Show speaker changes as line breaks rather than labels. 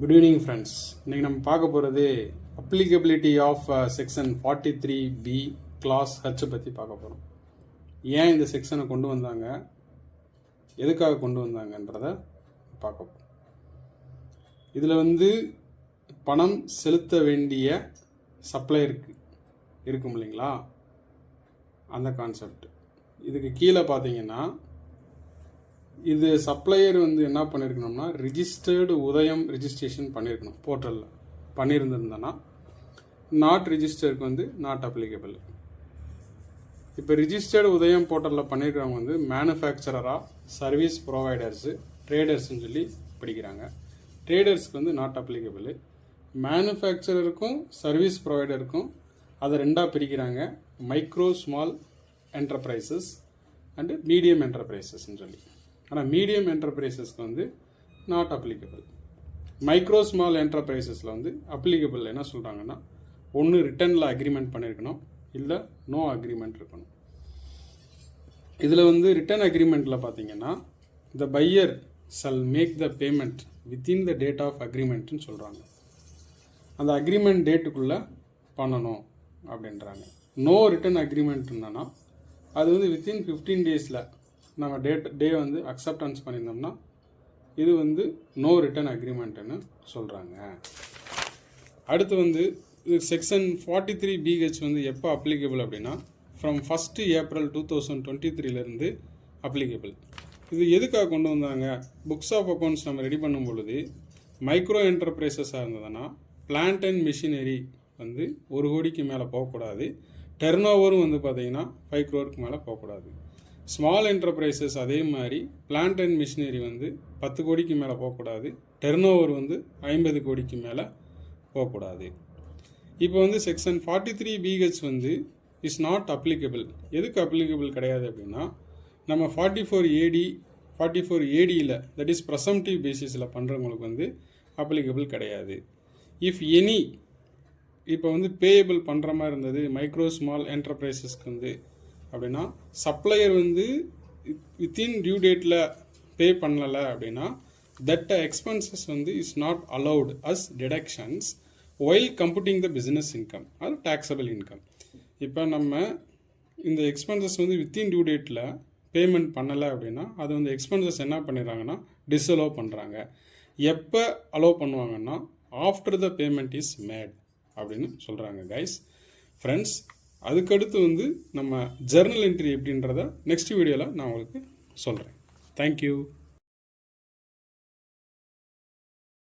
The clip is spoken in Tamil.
Good evening friends. இன்னைக்கு நம்ம பார்க்க போகிறது applicability of section 43B clause H பற்றி பார்க்க போகிறோம். ஏன் இந்த செக்ஷனை கொண்டு வந்தாங்க, எதுக்காக கொண்டு வந்தாங்கன்றதை பார்க்க போகிறோம். இதில் பணம் செலுத்த வேண்டிய சப்ளையருக்கு இருக்கும் இல்லைங்களா, அந்த கான்செப்ட். இதுக்கு கீழே பார்த்தீங்கன்னா இது சப்ளையர் என்ன பண்ணியிருக்கணும்னா ரிஜிஸ்டர்டு உதயம் ரிஜிஸ்ட்ரேஷன் பண்ணியிருக்கணும். போர்ட்டலில் பண்ணியிருந்திருந்தேன்னா நாட் ரிஜிஸ்டருக்கு நாட் அப்ளிகபிள். இப்போ ரிஜிஸ்டர்டு உதயம் போர்ட்டலில் பண்ணியிருக்கிறவங்க மேனுஃபேக்சரராக சர்வீஸ் ப்ரொவைடர்ஸு ட்ரேடர்ஸ்ன்னு சொல்லி படிக்கிறாங்க. ட்ரேடர்ஸ்க்கு நாட் அப்ளிகபிள். மேனுஃபேக்சரருக்கும் சர்வீஸ் ப்ரொவைடருக்கும் அதை ரெண்டாக பிரிக்கிறாங்க, micro small enterprises and medium என்டர்பிரைசஸ்ன்னு சொல்லி. ஆனால் மீடியம் என்டர்பிரைசஸ்க்கு நாட் அப்ளிகபிள். மைக்ரோ ஸ்மால் என்டர்பிரைசஸில் அப்ளிகபிள் என்ன சொல்கிறாங்கன்னா, ஒன்று ரிட்டனில் அக்ரிமெண்ட் பண்ணியிருக்கணும், இல்லை நோ அக்ரிமெண்ட் இருக்கணும். இதில் ரிட்டன் அக்ரிமெண்ட்டில் பார்த்தீங்கன்னா the buyer shall make the payment within the date of அக்ரிமெண்ட்னு சொல்கிறாங்க. அந்த அக்ரிமெண்ட் டேட்டுக்குள்ளே பண்ணணும் அப்படின்றாங்க. நோ ரிட்டன் அக்ரிமெண்ட் இருந்தோன்னா அது வித்தின் 15 டேஸில் நம்ம டே அக்செப்டன்ஸ் பண்ணியிருந்தோம்னா இது நோ ரிட்டன் அக்ரிமெண்ட்டுன்னு சொல்கிறாங்க. அடுத்து இது செக்ஷன் 43BH எப்போ அப்ளிகபிள் அப்படின்னா ஃப்ரம் 1 ஏப்ரல் 2023 அப்ளிகபிள். இது எதுக்காக கொண்டு வந்தாங்க, புக்ஸ் ஆஃப் அக்கௌண்ட்ஸ் நம்ம ரெடி பண்ணும் பொழுது மைக்ரோ என்டர்பிரைசஸாக இருந்ததுன்னா பிளான்ட் அண்ட் மிஷினரி 1 கோடிக்கு மேலே போகக்கூடாது. டர்ன் ஓவரும் பார்த்தீங்கன்னா 5 crore மேலே போகக்கூடாது. ஸ்மால் என்டர்பிரைசஸ் அதே மாதிரி பிளான்ட் அண்ட் மிஷினரி 10 கோடிக்கு மேலே போகக்கூடாது. டர்ன் ஓவர் 50 கோடிக்கு மேலே போகக்கூடாது. இப்போ section 43BH is not applicable. எதுக்கு அப்ளிகபிள் கிடையாது அப்படின்னா, நம்ம 44ADயில் தட் இஸ் ப்ரெசம்டிவ் பேசிஸில் பண்ணுறவங்களுக்கு அப்ளிகபிள் கிடையாது. இஃப் எனி இப்போ பேயபிள் பண்ணுற மாதிரி இருந்தது மைக்ரோ ஸ்மால் என்டர்பிரைசஸ்க்கு அப்படின்னா சப்ளையர் வித்தின் டியூ டேட்டில் பே பண்ணலை அப்படின்னா that expenses is not allowed as deductions while computing the business income, அது டாக்ஸபிள் இன்கம். இப்போ நம்ம இந்த எக்ஸ்பென்சஸ் வித்தின் டியூ டேட்டில் பேமெண்ட் பண்ணலை அப்படின்னா அது எக்ஸ்பென்சஸ் என்ன பண்ணிடுறாங்கன்னா டிஸ்அலோவ் பண்ணுறாங்க. எப்போ அலோவ் பண்ணுவாங்கன்னா after the payment is made அப்படின்னு சொல்கிறாங்க கைஸ். ஃப்ரெண்ட்ஸ், அதுக்கடுத்து நம்ம ஜர்னல் என்ட்ரி எப்படின்றத நெக்ஸ்ட் வீடியோவில் நான் உங்களுக்கு சொல்கிறேன். தேங்க்யூ.